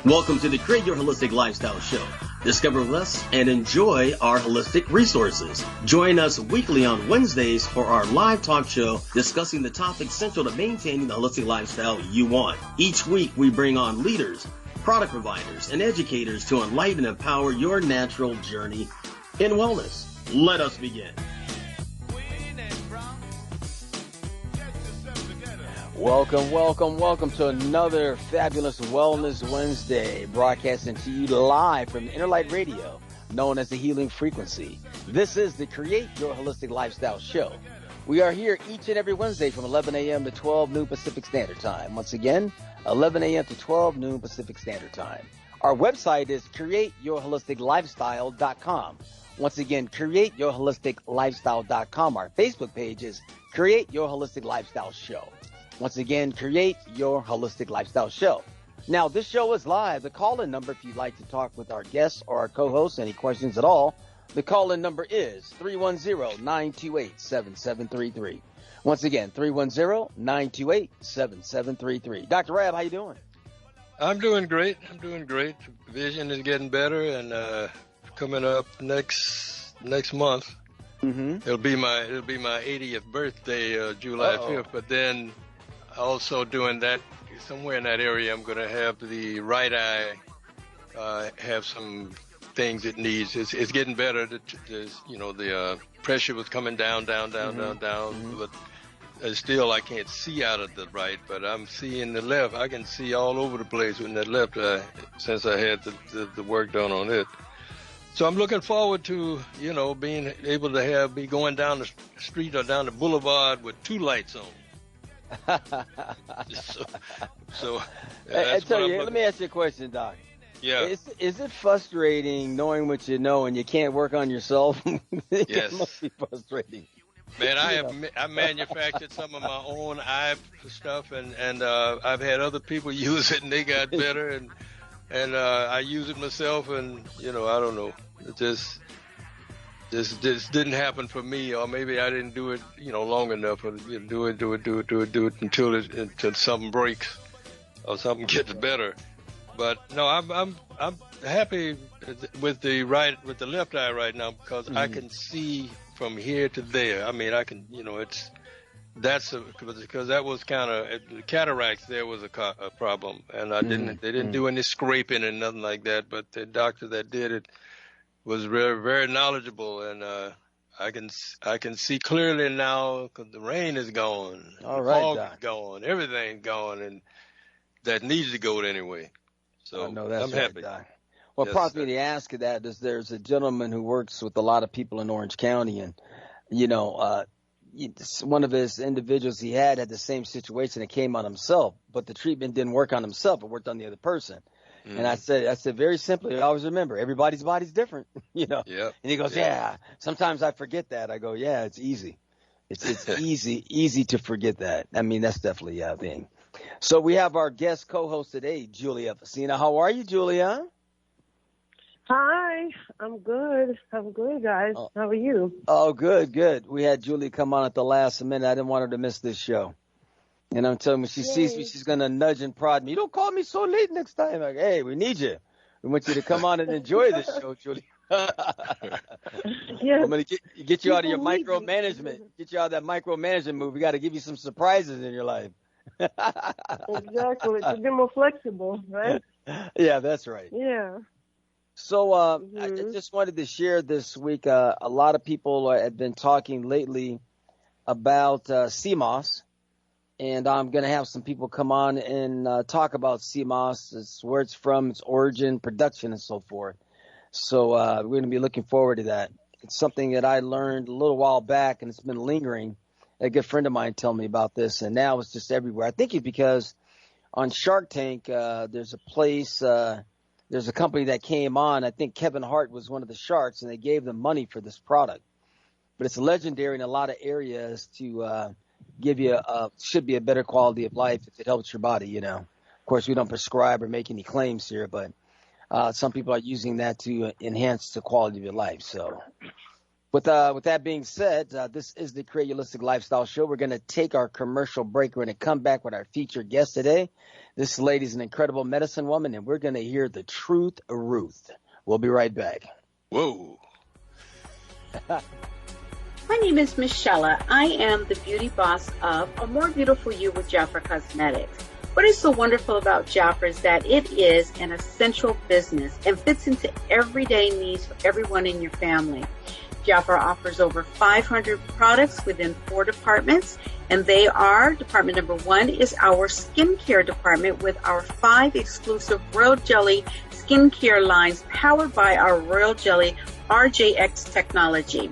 Welcome to the Create Your Holistic Lifestyle Show. Discover less and enjoy our holistic resources. Join us weekly on Wednesdays for our live talk show discussing the topics central to maintaining the holistic lifestyle you want. Each week we bring on leaders, product providers, and educators to enlighten and empower your natural journey in wellness. Let us begin. Welcome to another fabulous Wellness Wednesday, broadcasting to you live from Interlight Radio, known as the Healing Frequency. This is the Create Your Holistic Lifestyle Show. We are here each and every Wednesday from 11 a.m. to 12 noon Pacific Standard Time. Once again, 11 a.m. to 12 noon Pacific Standard Time. Our website is createyourholisticlifestyle.com. Once again, createyourholisticlifestyle.com. Our Facebook page is Create Your Holistic Lifestyle Show. Once again, Create Your Holistic Lifestyle Show. Now, this show is live. The call-in number, if you'd like to talk with our guests or our co-hosts, any questions at all, the call-in number is 310-928-7733. Once again, 310-928-7733. Dr. Rabb, how you doing? I'm doing great. Vision is getting better, and coming up next month, it'll be my 80th birthday, July 5th. But then also doing that somewhere in that area, I'm going to have the right eye have some things it needs. It's getting better. The pressure was coming down, but still I can't see out of the right, but I'm seeing the left. I can see all over the place with that left eye since I had the work done on it. So I'm looking forward to, being able to be going down the street or down the boulevard with two lights on. so I tell you, let me ask you a question, Doc. Yeah. Is it frustrating knowing what you know and you can't work on yourself? Yes. It must be frustrating. Man, I manufactured some of my own eye stuff, and I've had other people use it and they got better, and I use it myself, and I don't know, it just didn't happen for me, or maybe I didn't do it long enough, or do it until something breaks or something gets better. But no, I'm happy with the left eye right now, because I can see from here to there. I mean, I can, because that was kind of cataracts. There was a problem, and they didn't do any scraping and nothing like that. But the doctor that did it was very, very knowledgeable, and I can see clearly now, because the rain is gone, all right, fog Doc. is gone, everything's gone, and that needs to go anyway. So no, that's I'm right, happy. Doc. Well, Yes, prompts me to ask you that is there's a gentleman who works with a lot of people in Orange County, and one of his individuals he had the same situation. It came on himself, but the treatment didn't work on himself. It worked on the other person. And I said very simply, always remember, everybody's body's different, Yep. And he goes, yeah, sometimes I forget that. I go, yeah, it's easy. It's easy to forget that. I mean, that's definitely a thing. So we have our guest co-host today, Julia Facina. How are you, Julia? Hi, I'm good, guys. How are you? Oh, good. We had Julia come on at the last minute. I didn't want her to miss this show. And I'm telling her, she sees me, she's going to nudge and prod me. Don't call me so late next time. Like, hey, we need you. We want you to come on and enjoy this show, Julia. Yes. I'm going to get you out of your micromanagement. Get you out of that micromanagement move. We got to give you some surprises in your life. Exactly. To be more flexible, right? Yeah, that's right. Yeah. So I just wanted to share this week. A lot of people have been talking lately about CMOS, and I'm going to have some people come on and talk about CMOS, where it's from, its origin, production, and so forth. So we're going to be looking forward to that. It's something that I learned a little while back, and it's been lingering. A good friend of mine told me about this, and now it's just everywhere. I think it's because on Shark Tank, there's a place there's a company that came on. I think Kevin Hart was one of the sharks, and they gave them money for this product. But it's legendary in a lot of areas to give you should be a better quality of life if it helps your body, Of course, we don't prescribe or make any claims here, but some people are using that to enhance the quality of your life. So With that being said, this is the Create Your Holistic Lifestyle Show. We're going to take our commercial break. We're going to come back with our featured guest today. This lady's an incredible medicine woman, and we're going to hear the truth of Ruth. We'll be right back. Whoa. My name is Michelle. I am the beauty boss of A More Beautiful You with Jafra Cosmetics. What is so wonderful about Jafra is that it is an essential business and fits into everyday needs for everyone in your family. Jafra offers over 500 products within 4 departments, and they are, department number 1 is our skincare department with our 5 exclusive Royal Jelly skincare lines powered by our Royal Jelly RJX technology.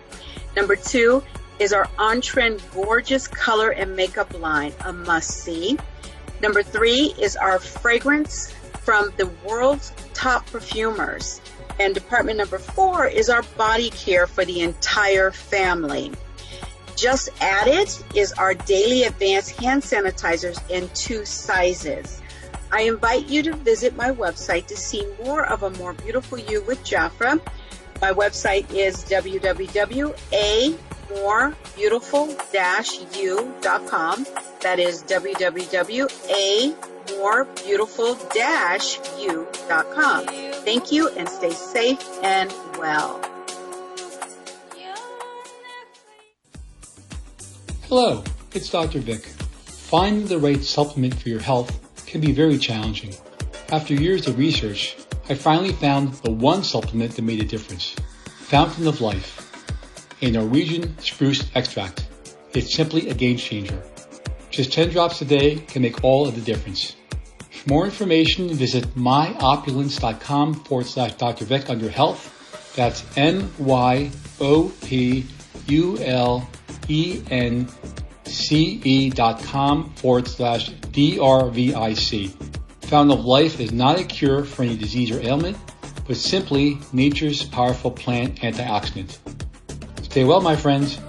Number 2 is our on-trend gorgeous color and makeup line, a must-see. Number 3 is our fragrance from the world's top perfumers. And department number 4 is our body care for the entire family. Just added is our daily advanced hand sanitizers in 2 sizes. I invite you to visit my website to see more of A More Beautiful You with Jafra. My website is www.amorebeautiful-u.com. That is www.amorebeautiful-u.com. Thank you, and stay safe and well. Hello, it's Dr. Vic. Finding the right supplement for your health can be very challenging. After years of research, I finally found the one supplement that made a difference. Fountain of Life, a Norwegian spruce extract. It's simply a game changer. Just 10 drops a day can make all of the difference. For more information, visit myopulence.com/Dr. Vic under health. That's myopulence.com/DRVIC. Fountain of Life is not a cure for any disease or ailment, but simply nature's powerful plant antioxidant. Stay well, my friends.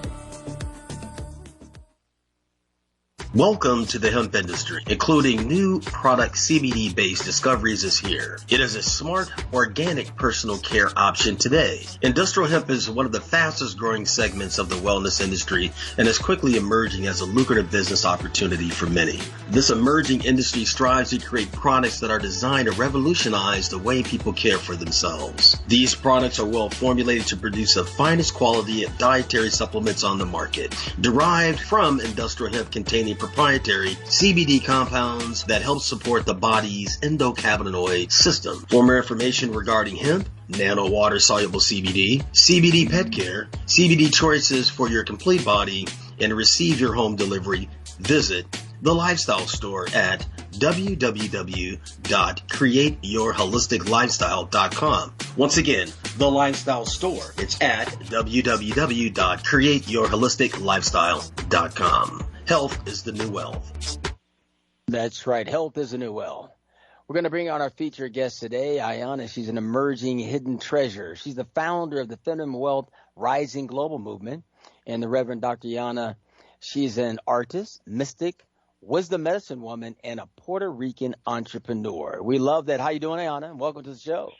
Welcome to the hemp industry, including new product CBD-based discoveries is here. It is a smart, organic personal care option today. Industrial hemp is one of the fastest growing segments of the wellness industry and is quickly emerging as a lucrative business opportunity for many. This emerging industry strives to create products that are designed to revolutionize the way people care for themselves. These products are well formulated to produce the finest quality of dietary supplements on the market, derived from industrial hemp containing proprietary CBD compounds that help support the body's endocannabinoid system. For more information regarding hemp, nano water soluble CBD, CBD pet care, CBD choices for your complete body, and receive your home delivery, visit the Lifestyle Store at www.createyourholisticlifestyle.com. Once again, the Lifestyle Store. It's at www.createyourholisticlifestyle.com. Health is the new wealth. That's right. Health is the new wealth. We're going to bring on our featured guest today, Ayanna. She's an emerging hidden treasure. She's the founder of the Feminine Wealth Rising Global Movement. And the Reverend Dr. Ayanna, she's an artist, mystic, wisdom medicine woman, and a Puerto Rican entrepreneur. We love that. How you doing, Ayanna? Welcome to the show.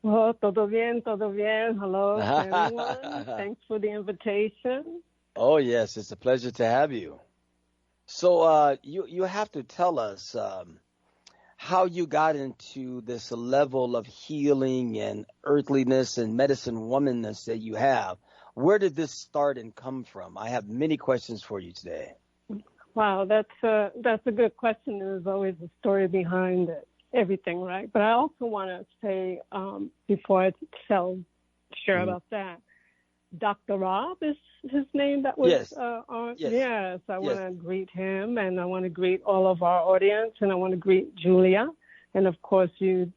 Oh, todo bien, todo bien. Hello, everyone. Thanks for the invitation. Oh, yes. It's a pleasure to have you. So you have to tell us how you got into this level of healing and earthliness and medicine womanness that you have. Where did this start and come from? I have many questions for you today. Wow, that's a good question. There's always a story behind it, everything, right? But I also want to say, before I share about that, Dr. Rabb is his name that was on. Yes, I want to greet him, and I want to greet all of our audience, and I want to greet Julia, and of course you,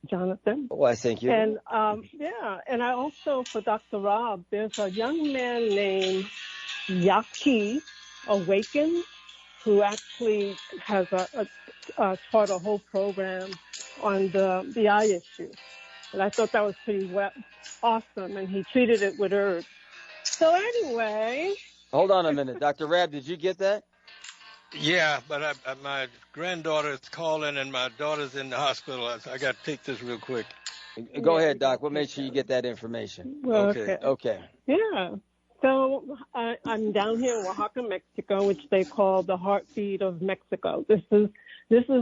Johnathan. Oh, I thank you. And and I also, for Dr. Rabb, there's a young man named Yaki Awaken, who actually has taught a whole program on the eye issue. And I thought that was pretty awesome, and he treated it with herbs. So anyway. Hold on a minute. Dr. Rabb, did you get that? Yeah, but my granddaughter is calling and my daughter's in the hospital. I got to take this real quick. Go ahead, Doc. We'll make sure you get that information. Okay. Yeah. So I'm down here in Oaxaca, Mexico, which they call the heartbeat of Mexico. This is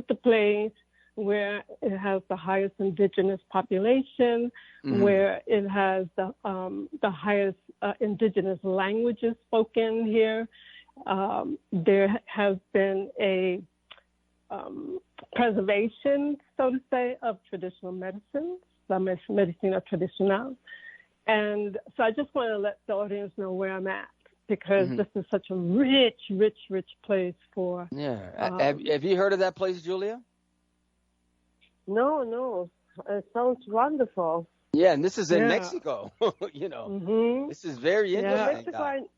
the place where it has the highest indigenous population, where it has the highest indigenous languages spoken here. There has been a preservation, so to say, of traditional medicines, la medicina tradicional. And so I just want to let the audience know where I'm at, because this is such a rich place for... Yeah. Have you heard of that place, Julia? No. It sounds wonderful. Yeah, and this is in Mexico. You know, this is very interesting. Mexico,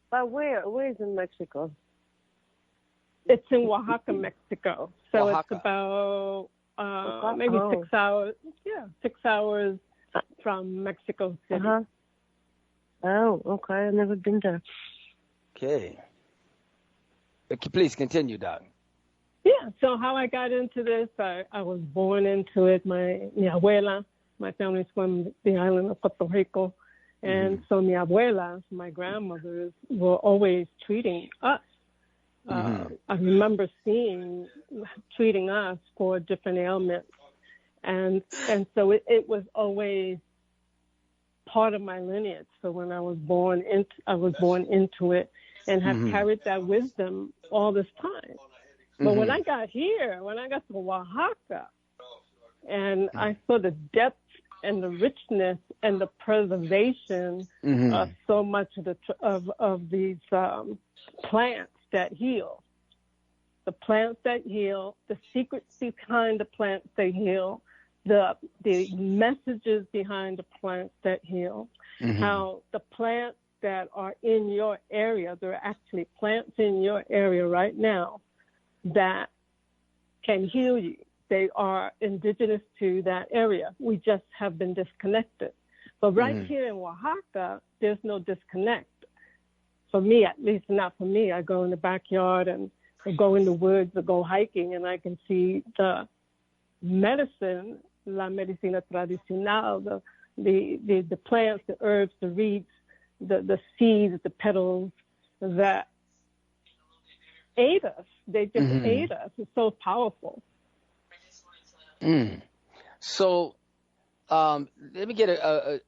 but where is in Mexico? It's in Oaxaca, Mexico. So It's about maybe 6 hours. Yeah, 6 hours from Mexico City. Oh, okay. I've never been there. Okay. Please continue, Doc. Yeah, so how I got into this, I was born into it. Mi abuela, my family's from the island of Puerto Rico. And so mi abuelas, my grandmothers, were always treating us. I remember treating us for different ailments. And so it was always part of my lineage. So when I was born into it and have carried that wisdom all this time. But when I got to Oaxaca, and I saw the depth and the richness and the preservation of so much of these plants that heal, the plants that heal, the secrets behind the plants that heal, the messages behind the plants that heal, how the plants that are in your area, there are actually plants in your area right now that can heal you. They are indigenous to that area. We just have been disconnected. But right here in Oaxaca, there's no disconnect. For me, at least not for me. I go in the backyard and I go in the woods or go hiking, and I can see the medicine, la medicina tradicional, the plants, the herbs, the reeds, the seeds, the petals that aid us. They just aid us. It's so powerful. So let me get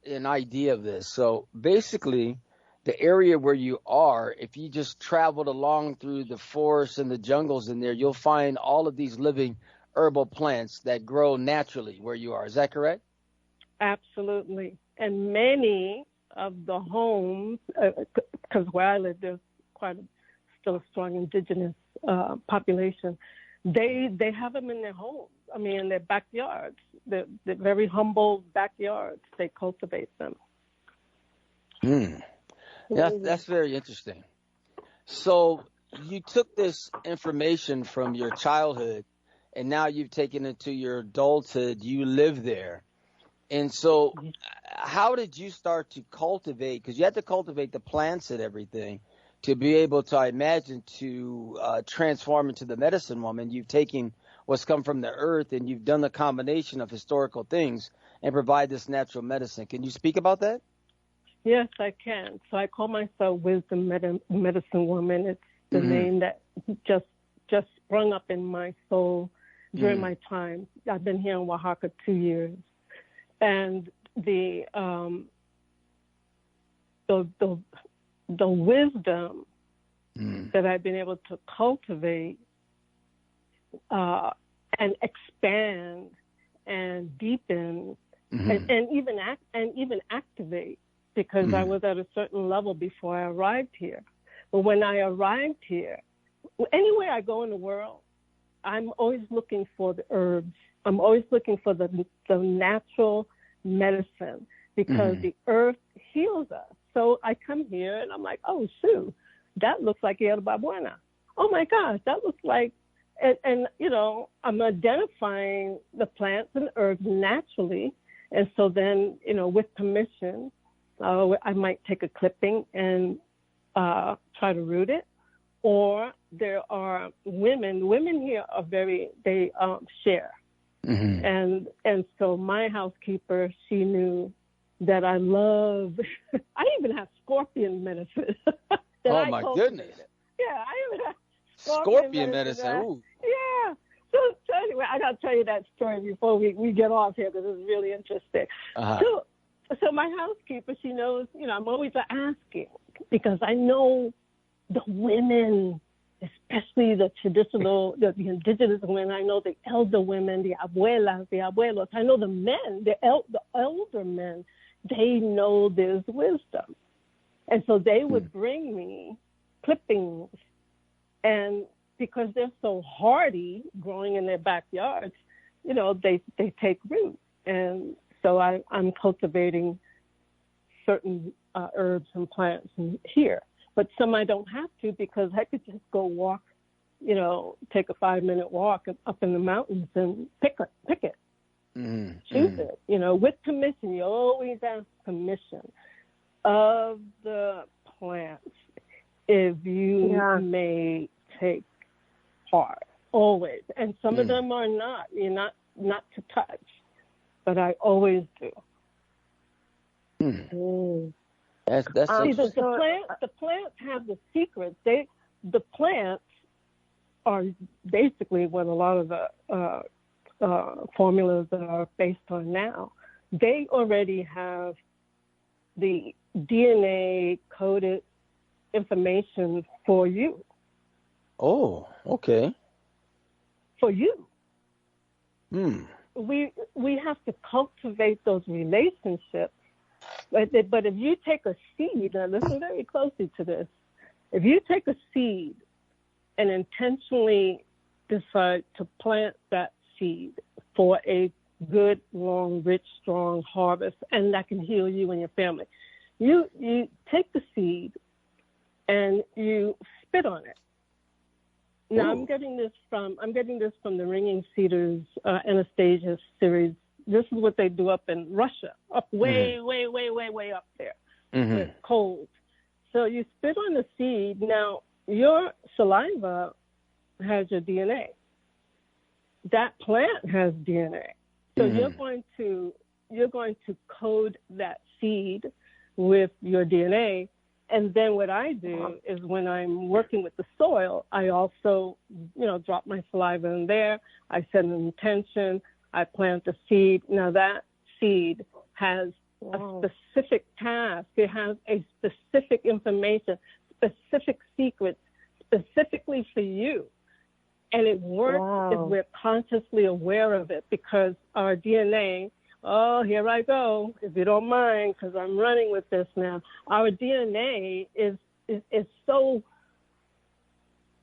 an idea of this. So basically, the area where you are, if you just traveled along through the forests and the jungles in there, you'll find all of these living herbal plants that grow naturally where you are. Is that correct? Absolutely. And many of the homes, because where I live, there's still a strong indigenous population. They have them in their homes. I mean, in their backyards. They're very humble backyards. They cultivate them. Yeah, that's very interesting. So you took this information from your childhood, and now you've taken it to your adulthood. You live there. And so how did you start to cultivate? Because you had to cultivate the plants and everything to be able to, I imagine, to transform into the medicine woman. You've taken what's come from the earth, and you've done the combination of historical things and provide this natural medicine. Can you speak about that? Yes, I can. So I call myself Wisdom Medicine Woman. It's the name that just sprung up in my soul during my time. I've been here in Oaxaca 2 years, and the wisdom that I've been able to cultivate and expand and deepen and even activate, because I was at a certain level before I arrived here. But when I arrived here, anywhere I go in the world, I'm always looking for the herbs. I'm always looking for the natural medicine, because the earth heals us. So I come here and I'm like, oh, shoot, that looks like yerba buena. Oh, my gosh, that looks like, and you know, I'm identifying the plants and herbs naturally. And so then, you know, with permission, I might take a clipping and try to root it, or there are women. Women here are they share. Mm-hmm. And so my housekeeper, she knew that I love, I even have scorpion medicine. Oh, my goodness. Yeah, I even have scorpion medicine. Ooh. Yeah. So anyway, I got to tell you that story before we get off here because it's really interesting. Uh-huh. So my housekeeper, she knows, I'm always asking because I know the women, especially the traditional, the indigenous women. I know the elder women, the abuelas, the abuelos. I know the men, the elder men. They know there's wisdom. And so they would bring me clippings. And because they're so hardy growing in their backyards, they take root. And so I'm cultivating certain herbs and plants here. But some I don't have to because I could just go walk, take a 5-minute walk up in the mountains and pick it. Mm-hmm. Choose it, with permission. You always ask permission of the plants if you may take part, always. And some of them are not. You're not to touch, but I always do. That's see, the plants have the secrets. The plants are basically what a lot of the formulas that are based on now. They already have the DNA coded information for you. Oh, okay. For you. We have to cultivate those relationships. But if you take a seed, now listen very closely to this. If you take a seed and intentionally decide to plant that seed for a good, long, rich, strong harvest, and that can heal you and your family, you take the seed and you spit on it. Now, I'm getting this from the Ringing Cedars Anastasia series. This is what they do up in Russia, up way up there. Mm-hmm. It's cold. So you spit on the seed. Now, your saliva has your DNA. That plant has DNA. So you're going to code that seed with your DNA. And then what I do is when I'm working with the soil, I also, drop my saliva in there. I set an intention. I plant the seed. Now that seed has a specific task. It has a specific information, specific secrets, specifically for you. And it works if we're consciously aware of it, because our DNA, here I go, if you don't mind, because I'm running with this now. Our DNA is so,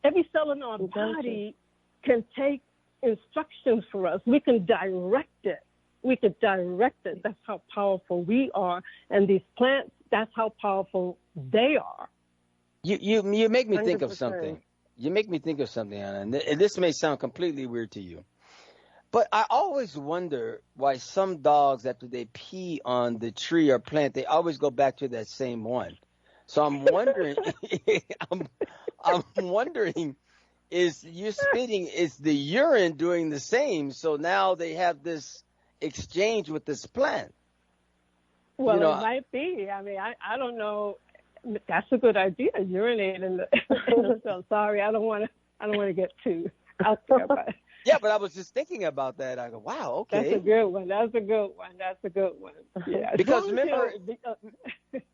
every cell in our body can take instructions for us. We can direct it. That's how powerful we are. And these plants, that's how powerful they are. You make me think of something. You make me think of something, Anna, and this may sound completely weird to you. But I always wonder why some dogs, after they pee on the tree or plant, they always go back to that same one. So I'm wondering, I'm wondering, is the urine doing the same? So now they have this exchange with this plant. Well, it might be. I mean, I don't know. That's a good idea. Urinate in the so sorry, I don't want to get too out there, but. Yeah, but I was just thinking about that. I go, wow, okay. That's a good one. Yeah. Because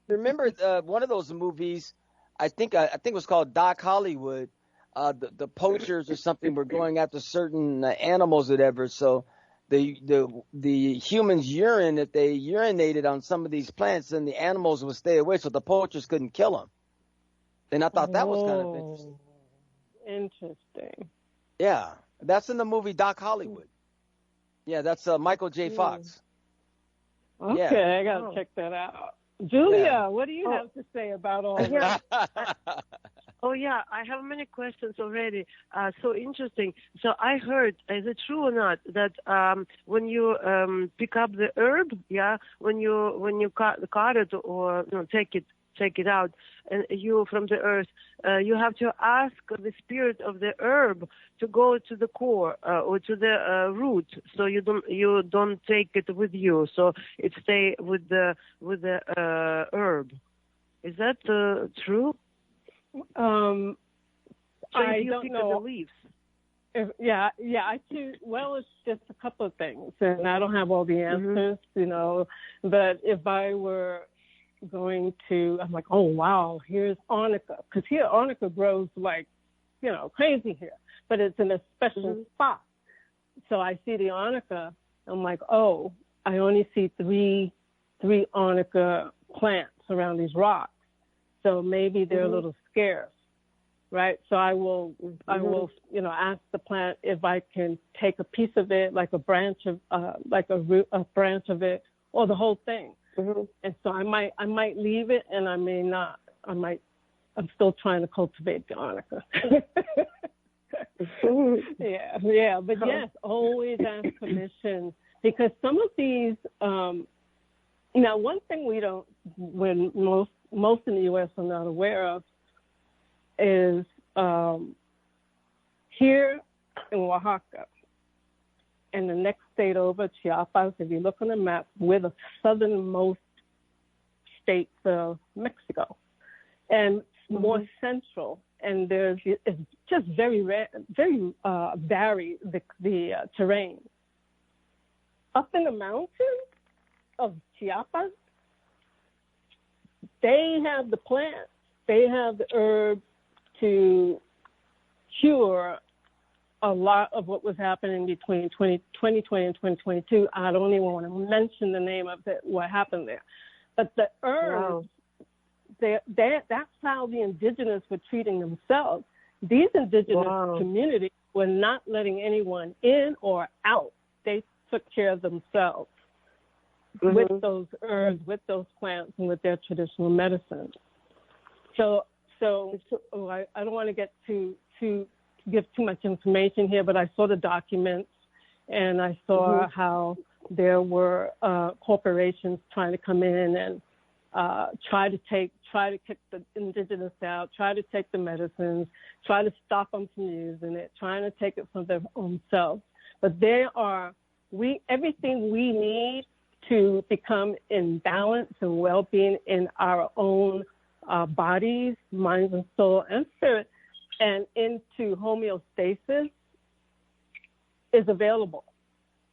remember one of those movies, I think it was called Doc Hollywood. The poachers or something were going after certain animals, or whatever. So the humans' urine, if they urinated on some of these plants, then the animals would stay away, so the poachers couldn't kill them. And I thought that was kind of interesting. Interesting. Yeah. That's in the movie Doc Hollywood. Yeah, that's Michael J. Fox. Okay, yeah. I got to check that out. Julia, what do you have to say about all that? I have many questions already. So interesting. So I heard, is it true or not, that when you pick up the herb, when you cut it or take it check it out, and you from the earth, you have to ask the spirit of the herb to go to the core or to the root, so you don't take it with you, so it stay with the herb. Is that true? So I you don't pick know. the leaves. Yeah, I choose. Well, it's just a couple of things, and I don't have all the answers, But if I were going to, I'm like, oh wow, here's arnica, because here arnica grows like, crazy here, but it's in a special spot. So I see the arnica, I'm like, oh, I only see three arnica plants around these rocks, so maybe they're a little scarce. Right, so I will, ask the plant if I can take a piece of it, like a branch of, a branch of it, or the whole thing. And so I might leave it, and I may not. I'm still trying to cultivate the arnica. Yeah, but yes, always ask permission, because some of these. Now, one thing when most in the U.S. are not aware of, is here in Oaxaca and the next state over, Chiapas, if you look on the map, we're the southernmost states of Mexico and more central. And it's just very varied, the terrain. Up in the mountains of Chiapas, they have the plants, they have the herbs to cure a lot of what was happening between 2020 and 2022. I don't even want to mention the name of it, what happened there. But the herbs, that's how the indigenous were treating themselves. These indigenous communities were not letting anyone in or out. They took care of themselves with those herbs, with those plants, and with their traditional medicines. So I don't want to get to give too much information here, but I saw the documents, and I saw how there were corporations trying to come in and try to kick the indigenous out, try to take the medicines, try to stop them from using it, trying to take it from their own selves. But everything we need to become in balance and well-being in our own bodies, minds, and soul, and spirit, and into homeostasis is available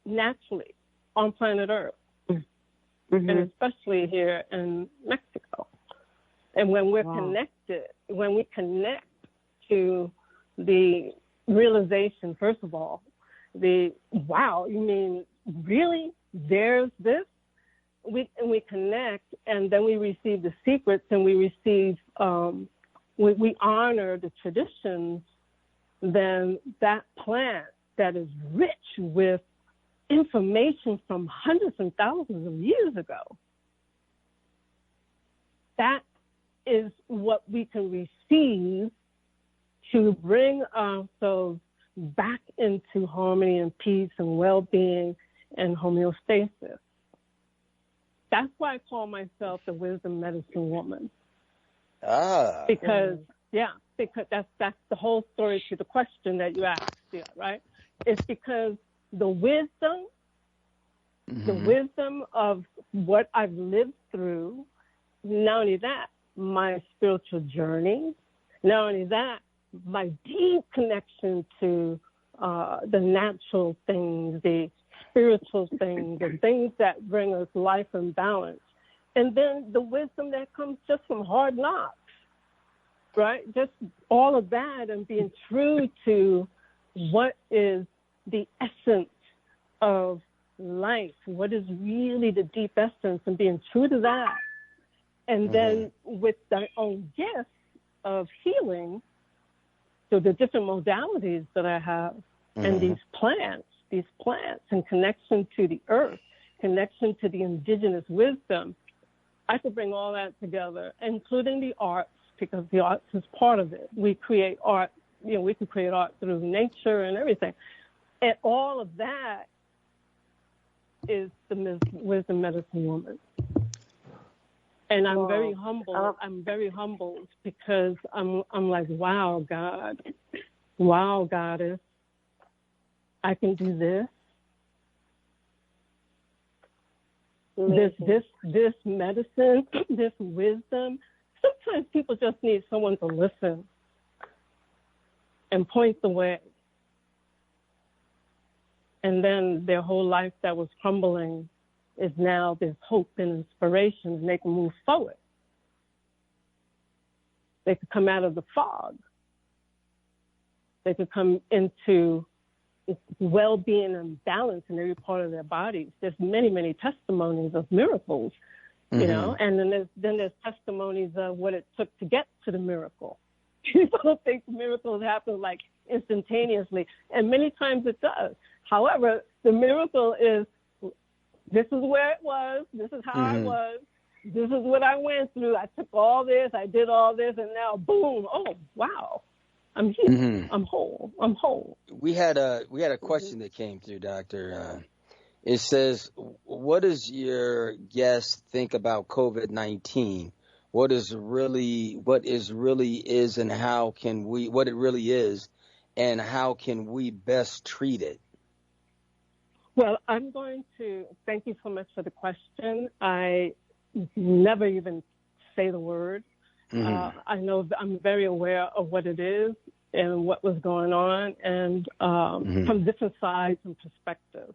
naturally on planet Earth, and especially here in Mexico. And when we're connected, when we connect to the realization, first of all, you mean really? There's this? We connect, and then we receive the secrets, and we receive, we honor the traditions, then that plant that is rich with information from hundreds and thousands of years ago, that is what we can receive to bring ourselves back into harmony and peace and well-being and homeostasis. That's why I call myself the wisdom medicine woman. Because that's the whole story to the question that you asked, right? It's because the wisdom of what I've lived through, not only that, my spiritual journey, not only that, my deep connection to the natural things, the spiritual things, the things that bring us life and balance. And then the wisdom that comes just from hard knocks, right? Just all of that, and being true to what is the essence of life, what is really the deep essence, and being true to that. And then with their own gifts of healing, so the different modalities that I have, and these plants, and connection to the earth, connection to the indigenous wisdom, I could bring all that together, including the arts, because the arts is part of it. We create art, we can create art through nature and everything. And all of that is the wisdom medicine woman. And I'm very humble. I'm very humbled because I'm like, wow, God, wow, Goddess, I can do this. This medicine, this wisdom. Sometimes people just need someone to listen and point the way. And then their whole life that was crumbling is now there's hope and inspiration, and they can move forward. They could come out of the fog. They could come into well-being and balance in every part of their bodies. There's many, many testimonies of miracles, you know, and then there's testimonies of what it took to get to the miracle. People think miracles happen like instantaneously, and many times it does. However, the miracle is, this is where it was, this is how I was, this is what I went through, I took all this, I did all this, and now, boom, oh, wow. I'm here. I'm whole. We had a question that came through, Doctor. It says, what does your guest think about COVID-19? What it really is, and how can we, what it really is, and how can we best treat it? Well, I'm going to thank you so much for the question. I never even say the word. I know I'm very aware of what it is and what was going on, and from different sides and perspectives.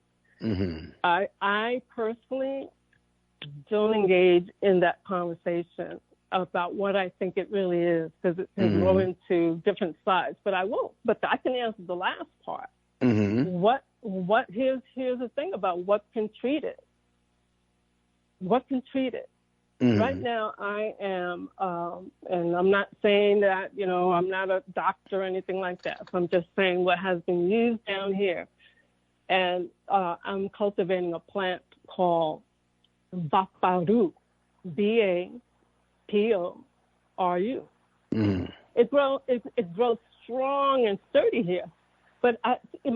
I personally don't engage in that conversation about what I think it really is, because it can go into different sides. But I won't. But I can answer the last part. Here's the thing about what can treat it. What can treat it? Right now, I am, and I'm not saying that, you know, I'm not a doctor or anything like that. So I'm just saying what has been used down here. And I'm cultivating a plant called Vaporu, Baporu. It grows strong and sturdy here. But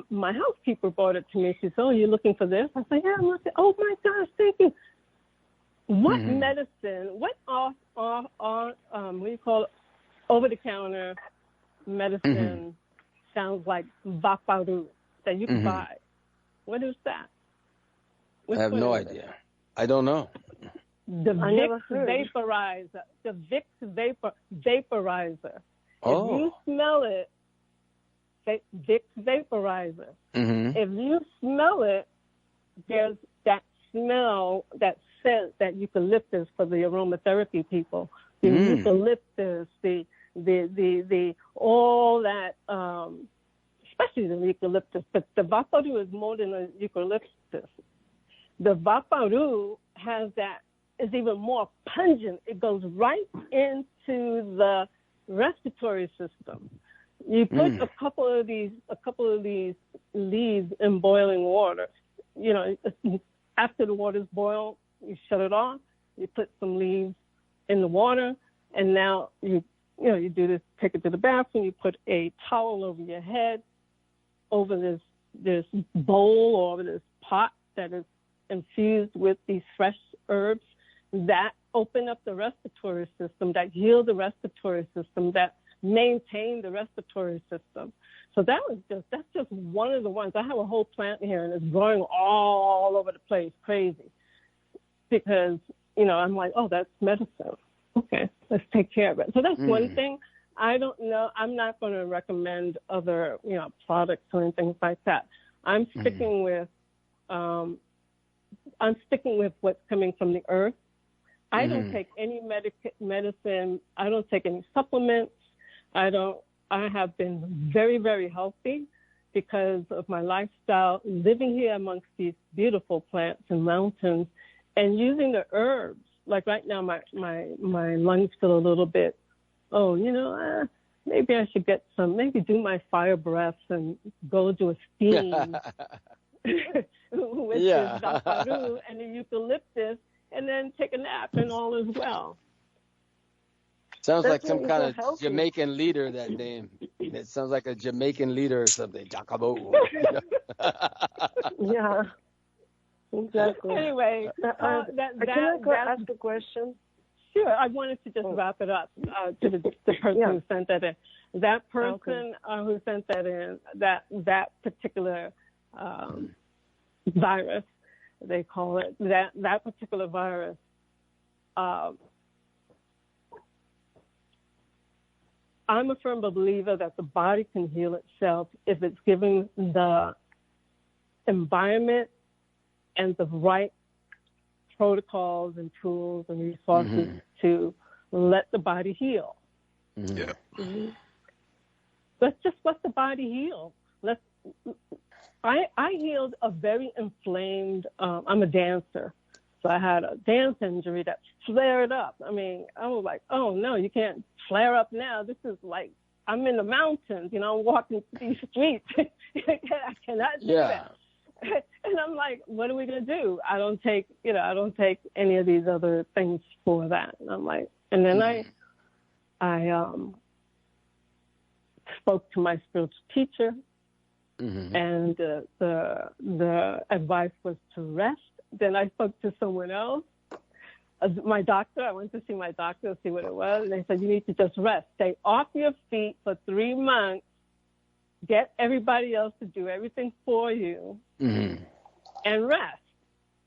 my housekeeper brought it to me. She said, "Oh, you're looking for this?" I said, "Yeah." And I said, "Oh my gosh, thank you." What medicine? What what do you call it? Over-the-counter medicine sounds like Vaporu that you can buy. What is that? I have no idea. I don't know. The Vicks vaporizer. The Vicks vaporizer. Oh. If you smell it, Vicks vaporizer. If you smell it, there's that smell, that scent, that eucalyptus for the aromatherapy people. The eucalyptus, the all that, especially the eucalyptus. But the Vaporu is more than a eucalyptus. The Vaporu is even more pungent. It goes right into the respiratory system. You put a couple of these leaves in boiling water. You know, after the water's boiled, you shut it off. You put some leaves in the water, and now you do this. Take it to the bathroom. You put a towel over your head, over this bowl or over this pot that is infused with these fresh herbs that open up the respiratory system, that heal the respiratory system, that maintain the respiratory system. So that's just one of the ones. I have a whole plant here, and it's growing all over the place, crazy. Because, you know, I'm like, oh, that's medicine. Okay, let's take care of it. So that's one thing. I don't know. I'm not going to recommend other, you know, products or anything like that. I'm sticking with what's coming from the earth. I don't take any medicine. I don't take any supplements. I have been very, very healthy because of my lifestyle, living here amongst these beautiful plants and mountains, and using the herbs. Like right now, my lungs feel a little bit, maybe I should maybe do my fire breaths and go do a steam with this Vaporu and the eucalyptus, and then take a nap, and all is well. Sounds like some kind of Jamaican leader, that name. It sounds like a Jamaican leader or something. Jacobo. Yeah, exactly. Anyway, can I ask a question? Sure. I wanted to just wrap it up to the person who sent that in. That person who sent that in, that particular virus, they call it, that particular virus, I'm a firm believer that the body can heal itself if it's given the environment and the right protocols and tools and resources to let the body heal. Yeah. Let's just let the body heal. I healed a very inflamed, I'm a dancer, so I had a dance injury that flared up. I mean, I was like, oh no, you can't flare up now. This is like, I'm in the mountains, you know, I'm walking these streets. I cannot do that. And I'm like, what are we going to do? I don't take any of these other things for that. And I'm like, and then I spoke to my spiritual teacher, and the advice was to rest. Then I spoke to someone else, my doctor. I went to see my doctor to see what it was. And they said, you need to just rest. Stay off your feet for 3 months. Get everybody else to do everything for you and rest.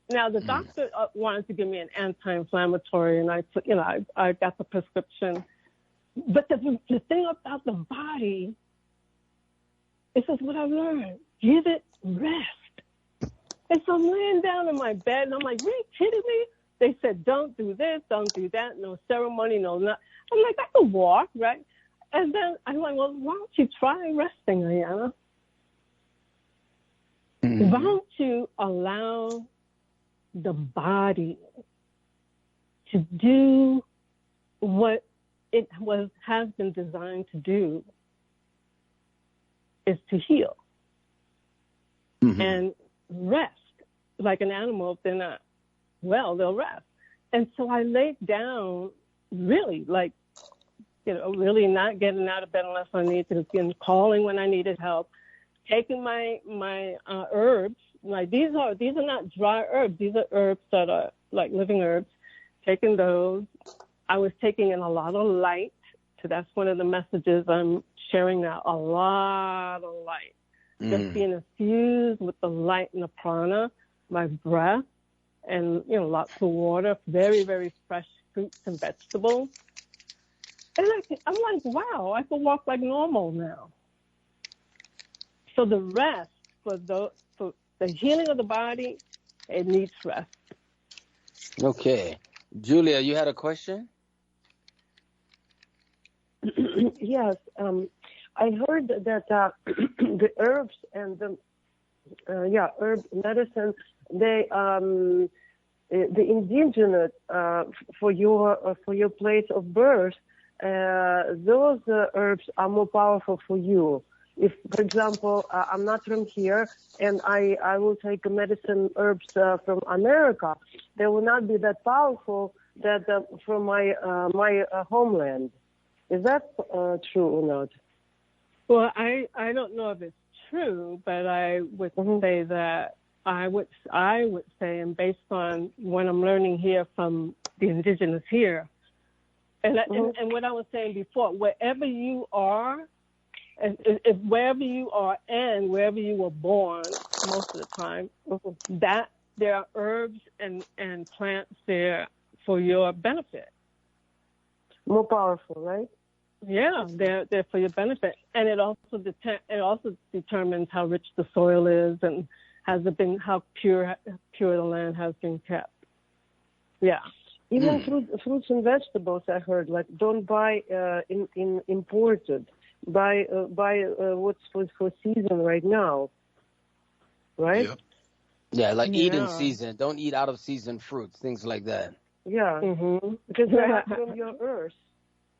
Now, the doctor wanted to give me an anti-inflammatory, and I got the prescription. But the thing about the body, this is what I've learned. Give it rest. And so I'm laying down in my bed, and I'm like, are you kidding me? They said, don't do this, don't do that, no ceremony, no nothing. I'm like, I can walk, right? And then I'm like, well, why don't you try resting, Ayanna? Why don't you allow the body to do what it has been designed to do, is to heal and rest. Like an animal, if they're not well, they'll rest. And so I laid down, really, like, really not getting out of bed unless I needed to, and calling when I needed help, taking my herbs. Like these are not dry herbs. These are herbs that are like living herbs. Taking those. I was taking in a lot of light. So that's one of the messages I'm sharing now. A lot of light. Just being infused with the light and the prana, my breath, and lots of water, very, very fresh fruits and vegetables. And I'm like, wow, I can walk like normal now. So the rest, for the healing of the body, it needs rest. Okay. Julia, you had a question? Yes. I heard that the herbs and the herb medicine, the indigenous for your place of birth, those herbs are more powerful for you. If, for example, I'm not from here and I will take medicine herbs from America, they will not be that powerful that from my homeland. Is that true or not? Well, I don't know if it's true, but I would say that I would say, and based on what I'm learning here from the indigenous here, and what I was saying before, wherever you are, if wherever you are and wherever you were born, most of the time, that there are herbs and plants there for your benefit. More powerful, right? Yeah, they're for your benefit, and it also determines how rich the soil is and how pure the land has been kept. Yeah. Even fruits and vegetables, I heard, like don't buy imported. Buy what's for season right now, right? Yep. Yeah, like eat in season. Don't eat out of season fruits, things like that. Yeah, because they're from your earth.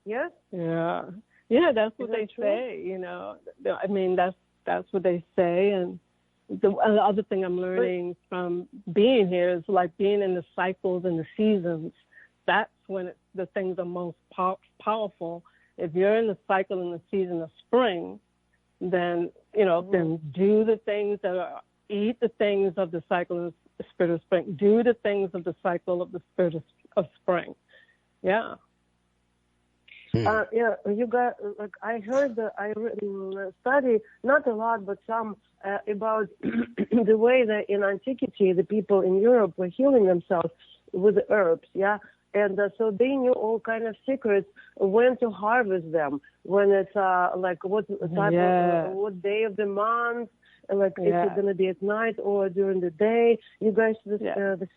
Yes. Yeah. Yeah, that's what they say. I mean, that's what they say. And the other thing I'm learning from being here is like being in the cycles and the seasons. That's when the things are most powerful. If you're in the cycle and the season of spring, then then do the things eat the things of the cycle of the spirit of spring. Do the things of the cycle of the spirit of spring. Yeah. Yeah, you got, like, I heard, I study, not a lot, but some, about the way that in antiquity the people in Europe were healing themselves with herbs, yeah? And so they knew all kind of secrets, when to harvest them, when it's, like, what type of, what day of the month, like, if it's going to be at night or during the day. You guys the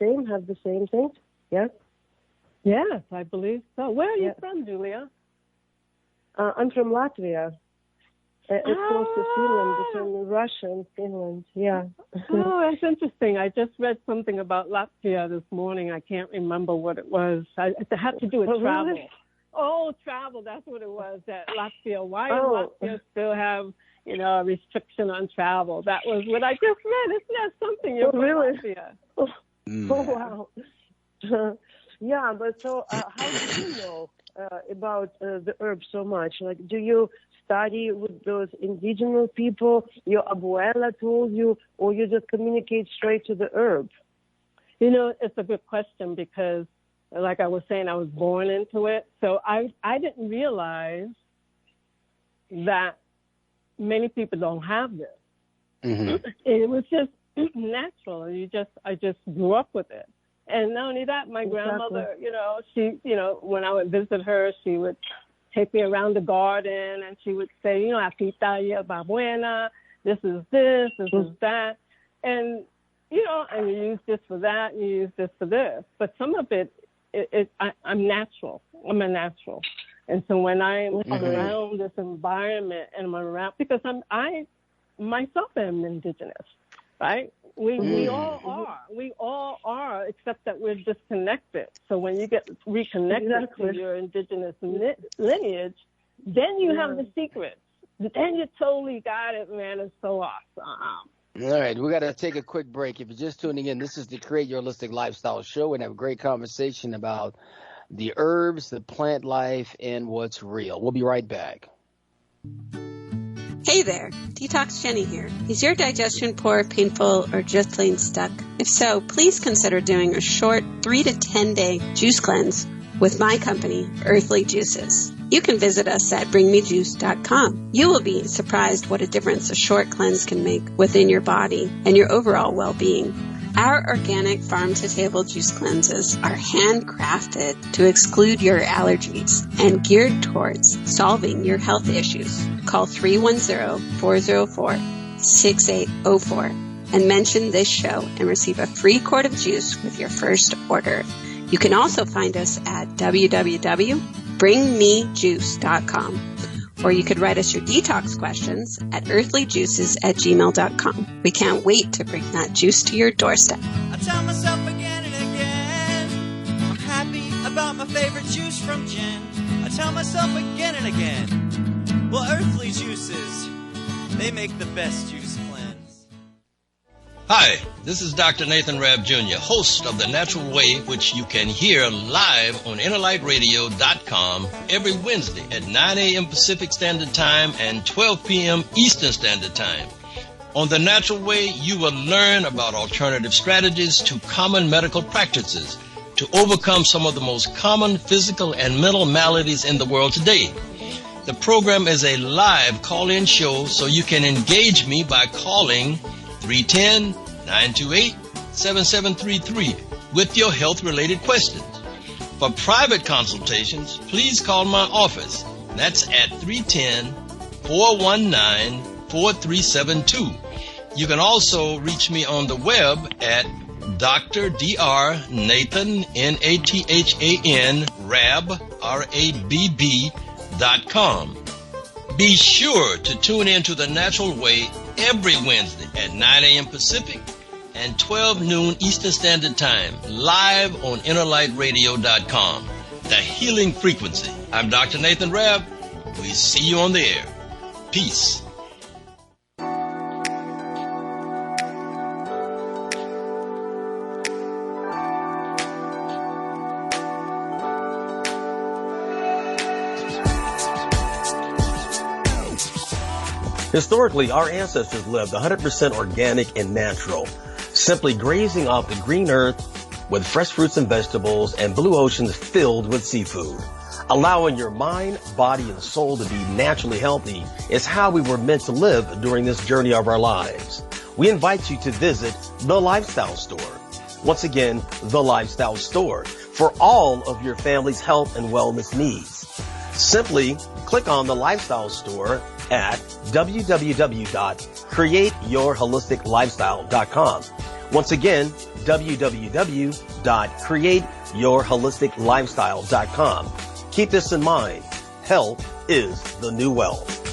same, have the same things? Yes? Yes, I believe so. Where are you from, Julia? I'm from Latvia. It's close to Finland, between Russia and Finland. Yeah. Oh, that's interesting. I just read something about Latvia this morning. I can't remember what it was. It had to do with travel. Really? Oh, travel. That's what it was. That Latvia. Why does Latvia still have, a restriction on travel? That was what I just read. Isn't that something? You're from Latvia. Oh, wow. Yeah, but so how do you know about the herbs so much? Like, do you study with those indigenous people? Your abuela told you, or you just communicate straight to the herb? It's a good question because, like I was saying, I was born into it. So I didn't realize that many people don't have this. Mm-hmm. It was just natural. I just grew up with it. And not only that, my grandmother, she, when I would visit her, she would take me around the garden and she would say, Apita y babuena, this is that. And, and you use this for that, and you use this for this. But some of it, I'm natural. I'm a natural. And so when I'm around this environment and I'm around, because I myself am indigenous, right? We all are, except that we're disconnected. So when you get reconnected to your indigenous lineage, then you have the secrets. Then you totally got it, man. It's so awesome. All right, we got to take a quick break. If you're just tuning in, this is the Create Your Holistic Lifestyle Show, and have a great conversation about the herbs, the plant life, and what's real. We'll be right back. Hey there, Detox Jenny here. Is your digestion poor, painful, or just plain stuck? If so, please consider doing a short 3 to 10 day juice cleanse with my company, Earthly Juices. You can visit us at bringmejuice.com. You will be surprised what a difference a short cleanse can make within your body and your overall well-being. Our organic farm-to-table juice cleanses are handcrafted to exclude your allergies and geared towards solving your health issues. Call 310-404-6804 and mention this show and receive a free quart of juice with your first order. You can also find us at www.bringmejuice.com. Or you could write us your detox questions at earthlyjuices@gmail.com. We can't wait to bring that juice to your doorstep. I tell myself again and again, I'm happy about my favorite juice from Jen. I tell myself again and again, well, Earthly Juices, they make the best juice cleanse. Hi, this is Dr. Nathan Rabb Jr., host of The Natural Way, which you can hear live on InnerLightRadio.com every Wednesday at 9 a.m. Pacific Standard Time and 12 p.m. Eastern Standard Time. On The Natural Way, you will learn about alternative strategies to common medical practices to overcome some of the most common physical and mental maladies in the world today. The program is a live call-in show, so you can engage me by calling 310-928-7733 with your health-related questions. For private consultations, please call my office. That's at 310-419-4372. You can also reach me on the web at Dr. Dr. Nathan, Nathan, Rabb, Rabb.com. Be sure to tune in to The Natural Way every Wednesday at 9 a.m. Pacific and 12 noon Eastern Standard Time, live on InnerLightRadio.com. The Healing Frequency. I'm Dr. Nathan Rabb. We see you on the air. Peace. Historically, our ancestors lived 100% organic and natural, simply grazing off the green earth with fresh fruits and vegetables and blue oceans filled with seafood. Allowing your mind, body, and soul to be naturally healthy is how we were meant to live during this journey of our lives. We invite you to visit The Lifestyle Store. Once again, The Lifestyle Store for all of your family's health and wellness needs. Simply click on The Lifestyle Store at www.createyourholisticlifestyle.com. Once again, www.createyourholisticlifestyle.com. Keep this in mind. Health is the new wealth.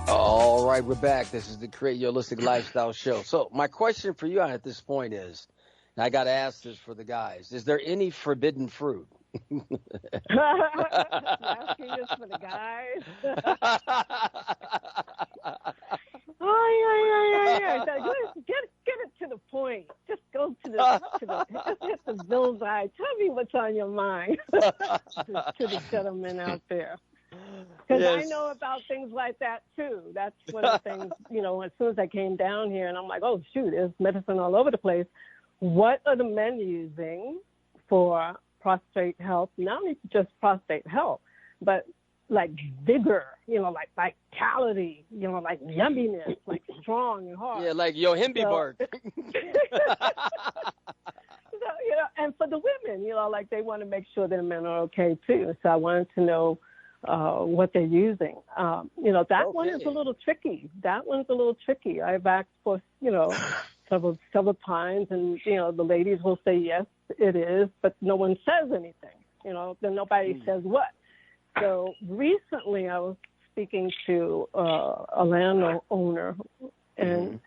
All right, we're back. This is the Create Your Holistic Lifestyle Show. So my question for you at this point is, and I got to ask this for the guys, is there any forbidden fruit? Asking this for the guys. Yeah. Get it to the point. Just go to the just hit the bullseye. Tell me what's on your mind. To the gentlemen out there. Because Yes. I know about things like that too. That's one of the things, as soon as I came down here and I'm like, oh shoot, there's medicine all over the place. What are the men using for prostate health? Not only just prostate health, but like vigor, like vitality, like yumminess, like strong and hard. Yeah, like Yohimbe bark. So, and for the women, like they want to make sure that the men are okay too. So I wanted to know what they're using. That one is a little tricky. I've asked for, several times, and, the ladies will say, yes, it is, but no one says anything. Then nobody says what. So recently I was speaking to a landowner, and,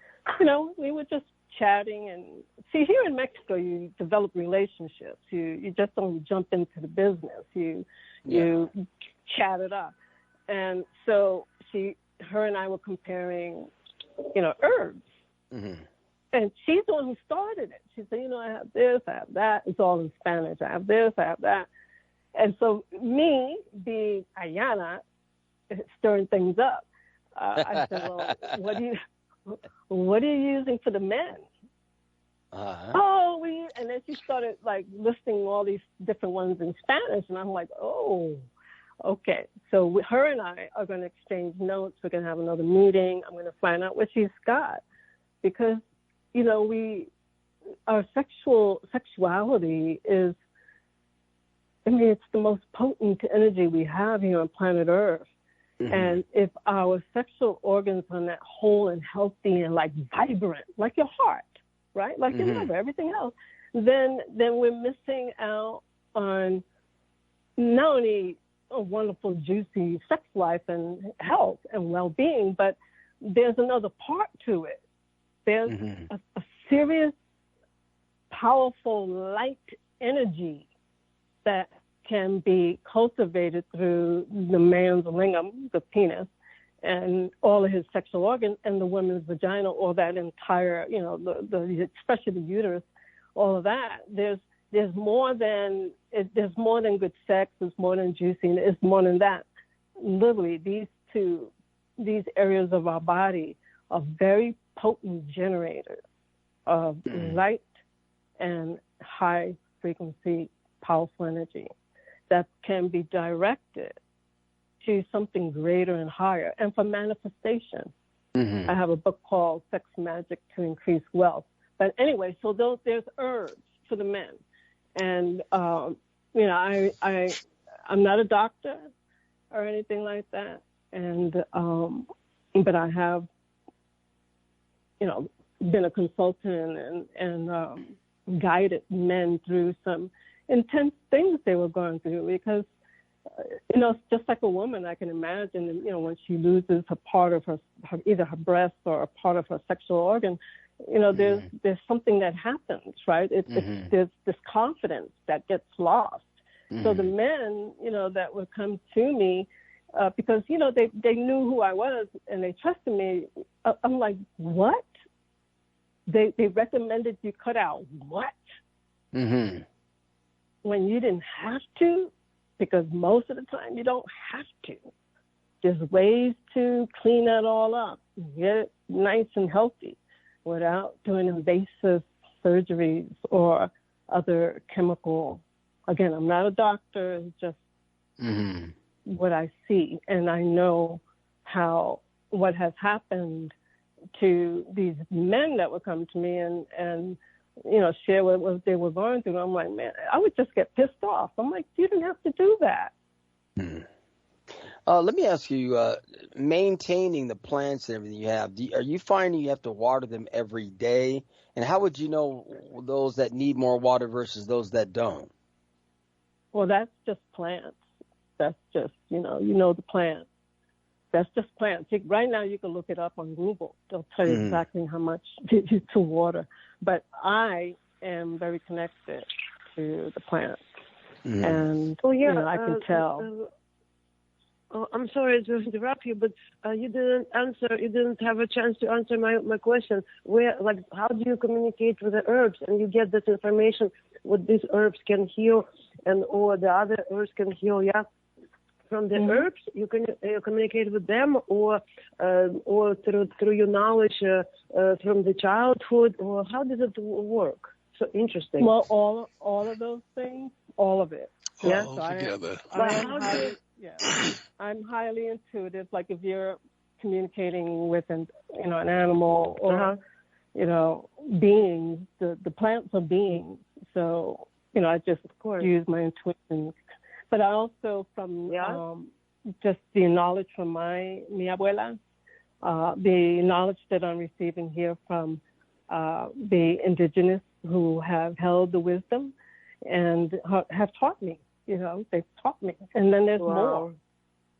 we were just chatting. And see, here in Mexico, you develop relationships. You just don't jump into the business. You chat it up. And so her and I were comparing, herbs. Mm-hmm. And she's the one who started it. She said, I have this, I have that. It's all in Spanish. I have this, I have that. And so me, being Ayanna, stirring things up, I said, well, what are you using for the men? Uh-huh. And then she started like listing all these different ones in Spanish. And I'm like, oh, okay. So her and I are going to exchange notes. We're going to have another meeting. I'm going to find out what she's got. Because, our sexuality is, it's the most potent energy we have here on planet Earth. Mm-hmm. And if our sexual organs are not whole and healthy and like vibrant, like your heart, right? Like your liver, everything else, then we're missing out on not only a wonderful, juicy sex life and health and well-being, but there's another part to it. There's a serious, powerful light energy that can be cultivated through the man's lingam, the penis, and all of his sexual organs, and the woman's vagina, or that entire, especially the uterus, all of that. There's more than good sex. There's more than juicing. It's more than that. Literally, these areas of our body are very potent generators of light and high frequency, powerful energy that can be directed to something greater and higher, and for manifestation. Mm-hmm. I have a book called Sex Magic to Increase Wealth. But anyway, so there's herbs for the men. And, I'm not a doctor or anything like that. And, but I have, been a consultant and guided men through some intense things they were going through, because, just like a woman, I can imagine, when she loses a part of her either her breast or a part of her sexual organ, there's something that happens, right? There's this confidence that gets lost. Mm-hmm. So the men, that would come to me, because, they knew who I was and they trusted me. I'm like, what? They recommended you cut out what? Mm-hmm. When you didn't have to, because most of the time you don't have to. There's ways to clean that all up, get it nice and healthy without doing invasive surgeries or other chemical. Again, I'm not a doctor. It's just what I see, and I know what has happened to these men that would come to me and share what they were going through. I'm like, man, I would just get pissed off. I'm like, you didn't have to do that. Let me ask you, maintaining the plants and everything you have, are you finding you have to water them every day? And how would you know those that need more water versus those that don't? Well, that's just plants. That's just, the plants. That's just plants. Right now, you can look it up on Google. They'll tell you exactly how much to water. But I am very connected to the plants. And, I can tell. I'm sorry to interrupt you, but you didn't have a chance to answer my question. How do you communicate with the herbs and you get this information, what these herbs can heal or the other herbs can heal, From the herbs, you can communicate with them or through your knowledge from the childhood, or how does it work? So interesting. Well, all of those things, all of it. Yeah, all together. I'm highly intuitive. Like if you're communicating with an animal or beings, the plants are beings. So I just use my intuition. But I also from just the knowledge from mi abuela, the knowledge that I'm receiving here from the indigenous who have held the wisdom and have taught me. They've taught me. And then there's more.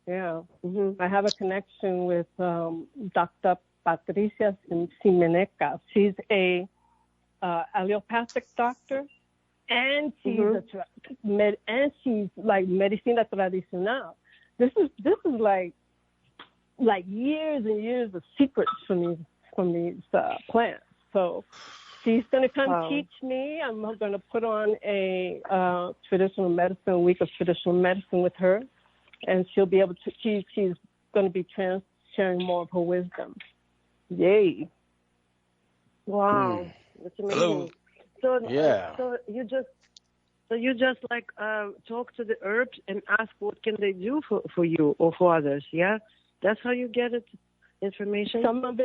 Yeah. I have a connection with Dr. Patricia Simeneca. She's a allopathic doctor, and she's she's like medicina tradicional. This is like years and years of secrets from these plants. So she's going to come teach me. I'm going to put on a week of traditional medicine with her, and she'll be able to. She's going to be sharing more of her wisdom. Yay! Wow, that's amazing. Hello. So you just talk to the herbs and ask what can they do for you or for others. Yeah, that's how you get it information. Some of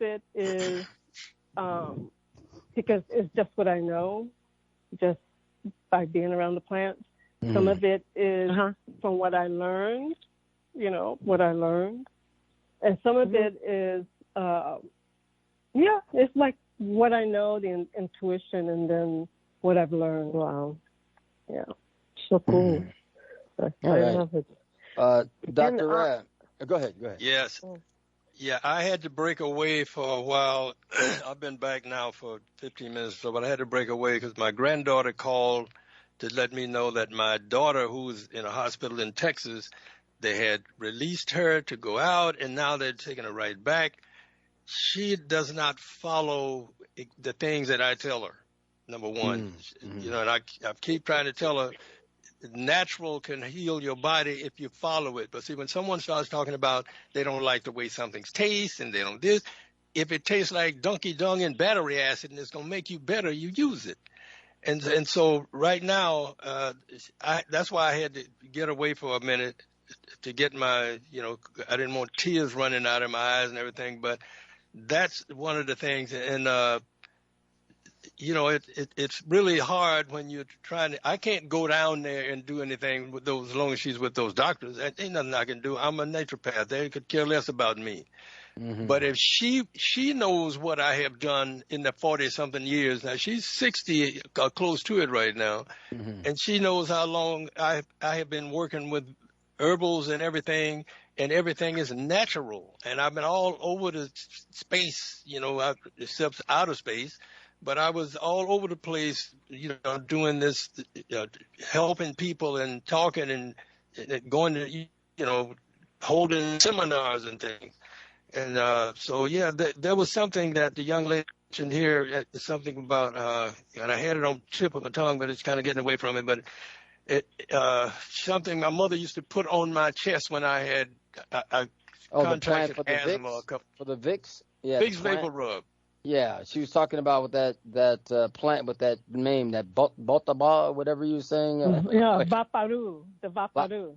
it is. Because it's just what I know, just by being around the plants. Some of it is from what I learned, and some of it is, it's like what I know, the intuition, and then what I've learned. Wow. Yeah. So cool. I love it. Dr. Rabb, go ahead. Yes. Yeah, I had to break away for a while. I've been back now for 15 minutes or so, but I had to break away because my granddaughter called to let me know that my daughter, who's in a hospital in Texas, they had released her to go out, and now they're taking her right back. She does not follow the things that I tell her, number one. And I keep trying to tell her, natural can heal your body if you follow it. But see, when someone starts talking about they don't like the way something tastes and they don't this, if it tastes like donkey dung and battery acid and it's going to make you better, you use it. And so right now, that's why I had to get away for a minute to get my, I didn't want tears running out of my eyes and everything. But that's one of the things. And, it's really hard when you're trying to. I can't go down there and do anything with those as long as she's with those doctors. Ain't nothing I can do. I'm a naturopath. They could care less about me. But if she knows what I have done in the 40-something years now, she's 60, close to it right now, and she knows how long I have been working with herbals and everything is natural. And I've been all over the space, except outer space. But I was all over the place, doing this, helping people and talking and going to, holding seminars and things. And there was something that the young lady mentioned here, something about, and I had it on the tip of my tongue, but it's kind of getting away from it. But something my mother used to put on my chest when I had contracted asthma. For the Vicks? Yeah, Vicks Vapor Rub. Yeah, she was talking about with that plant with that name, that botaba, whatever you were saying. Yeah, vaparu, the vaparu.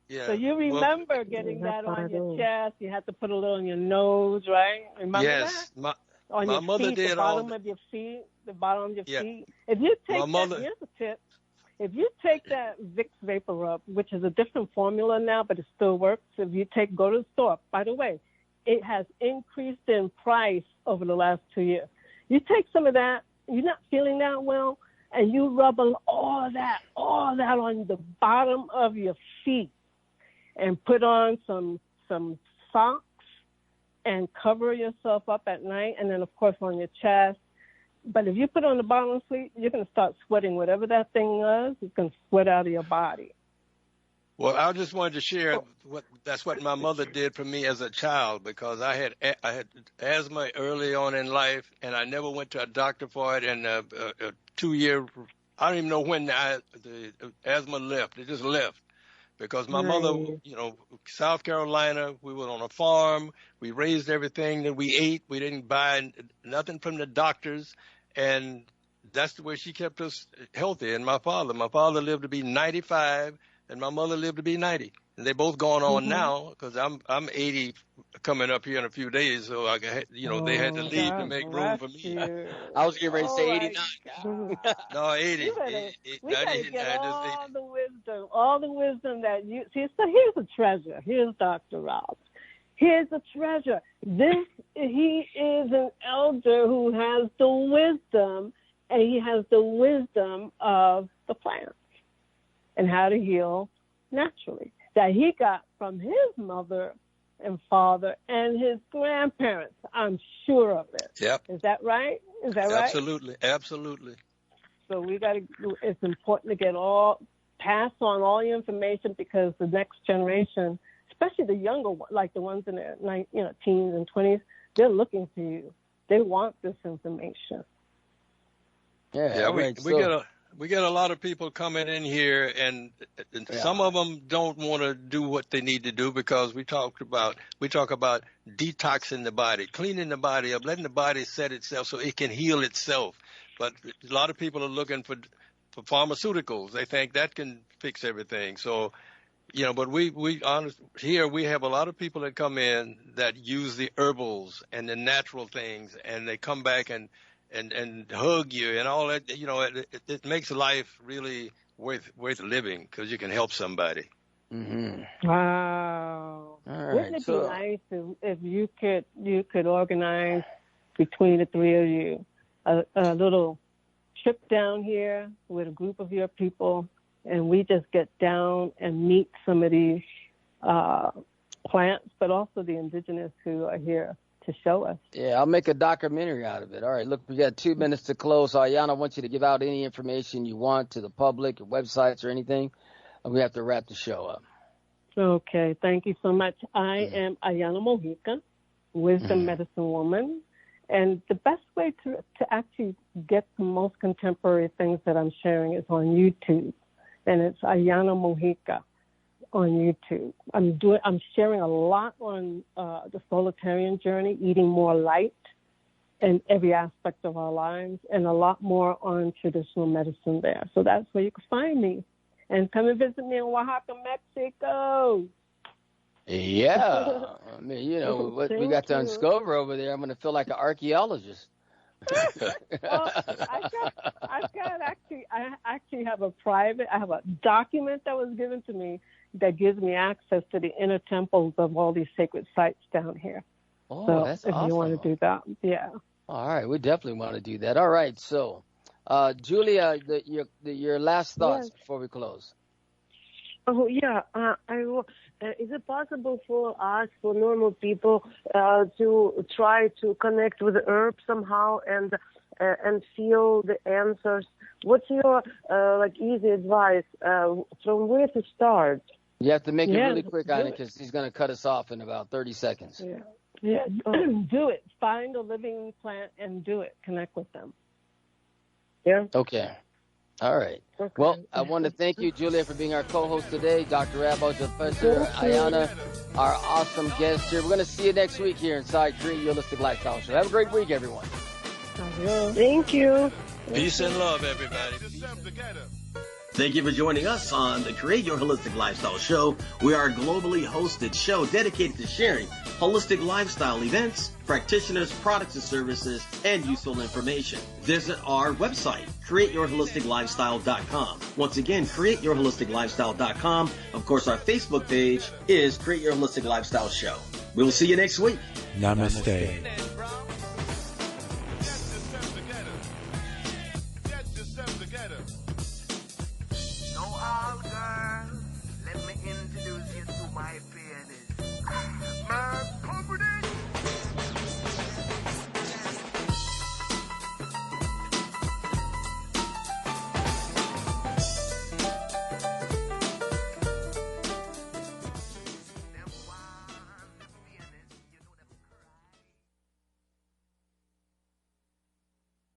Yeah. So you remember getting that on your chest? You had to put a little on your nose, right? Remember yes, that? On my your mother feet, did the bottom of your feet, the bottom of your feet. If you take that, here's a tip. If you take that Vicks Vapor Rub, which is a different formula now, but it still works. If you go to the store, by the way, it has increased in price over the last 2 years. You take some of that, you're not feeling that well, and you rub all that on the bottom of your feet, and put on some socks and cover yourself up at night, and then of course on your chest. But if you put on the bottom of the feet, you're going to start sweating. Whatever that thing was, it's going to sweat out of your body. Well, I just wanted to share that's what my mother did for me as a child, because I had asthma early on in life, and I never went to a doctor for it. And a 2-year, I don't even know when the asthma left. It just left. Because my mother, South Carolina, we were on a farm. We raised everything that we ate. We didn't buy nothing from the doctors. And that's the way she kept us healthy. And my father lived to be 95, and my mother lived to be 90. And they both gone on now, because I'm 80 coming up here in a few days. So they had to leave to make room for me. I was getting ready to say 89. No, 80. We gotta get all the wisdom that you see. So here's a treasure. Here's Dr. Rob. Here's a treasure. He is an elder who has the wisdom, and he has the wisdom of the plants and how to heal naturally, that he got from his mother and father and his grandparents. I'm sure of it. Yep. Is that right? Absolutely. Absolutely. So it's important to pass on all your information, because the next generation, especially the younger ones, like the ones in their teens and 20s, they're looking for you. They want this information. Yeah, we get a lot of people coming in here, and some of them don't want to do what they need to do, because we talk about detoxing the body, cleaning the body up, letting the body set itself so it can heal itself. But a lot of people are looking for pharmaceuticals. They think that can fix everything. So, but here we have a lot of people that come in that use the herbals and the natural things, and they come back and hug you and all that. It makes life really worth living, because you can help somebody. Mm-hmm. Wow. All right, wouldn't it be nice if you could organize between the three of you a little trip down here with a group of your people, and we just get down and meet some of these plants, but also the indigenous who are here to show us. Yeah, I'll make a documentary out of it. All right, look, we got 2 minutes to close. So Ayanna, I want you to give out any information you want to the public, your websites or anything, and we have to wrap the show up. Okay, thank you so much. I am Ayanna Mojica, Wisdom Medicine Woman. And the best way to actually get the most contemporary things that I'm sharing is on YouTube. And it's Ayanna Mojica on YouTube. I'm sharing a lot on the Solitarian journey, eating more light in every aspect of our lives, and a lot more on traditional medicine there. So that's where you can find me. And come and visit me in Oaxaca, Mexico. Yeah. I mean, what we got to uncover over there, I'm going to feel like an archaeologist. Well, I actually have a document that was given to me that gives me access to the inner temples of all these sacred sites down here. Oh, so that's if awesome. you want to do that, yeah. All right, we definitely want to do that. All right, so Julia, your last thoughts before we close. Oh yeah, is it possible for us, for normal people, to try to connect with the herb somehow and feel the answers? What's your easy advice? From where to start? You have to make it really quick on it, because he's going to cut us off in about 30 seconds. Yeah. Do it. Find a living plant and do it. Connect with them. Yeah. Okay. All right. Okay. Well, I want to thank you, Julia, for being our co-host today. Dr. Rabb, Professor Ayanna, our awesome guest here. We're going to see you next week here inside Create Your Holistic Lifestyle Show. Have a great week, everyone. Thank you. Peace and love, everybody. Thank you for joining us on the Create Your Holistic Lifestyle Show. We are a globally hosted show dedicated to sharing holistic lifestyle events, practitioners, products and services, and useful information. Visit our website, createyourholisticlifestyle.com. Once again, createyourholisticlifestyle.com. Of course, our Facebook page is Create Your Holistic Lifestyle Show. We will see you next week. Namaste.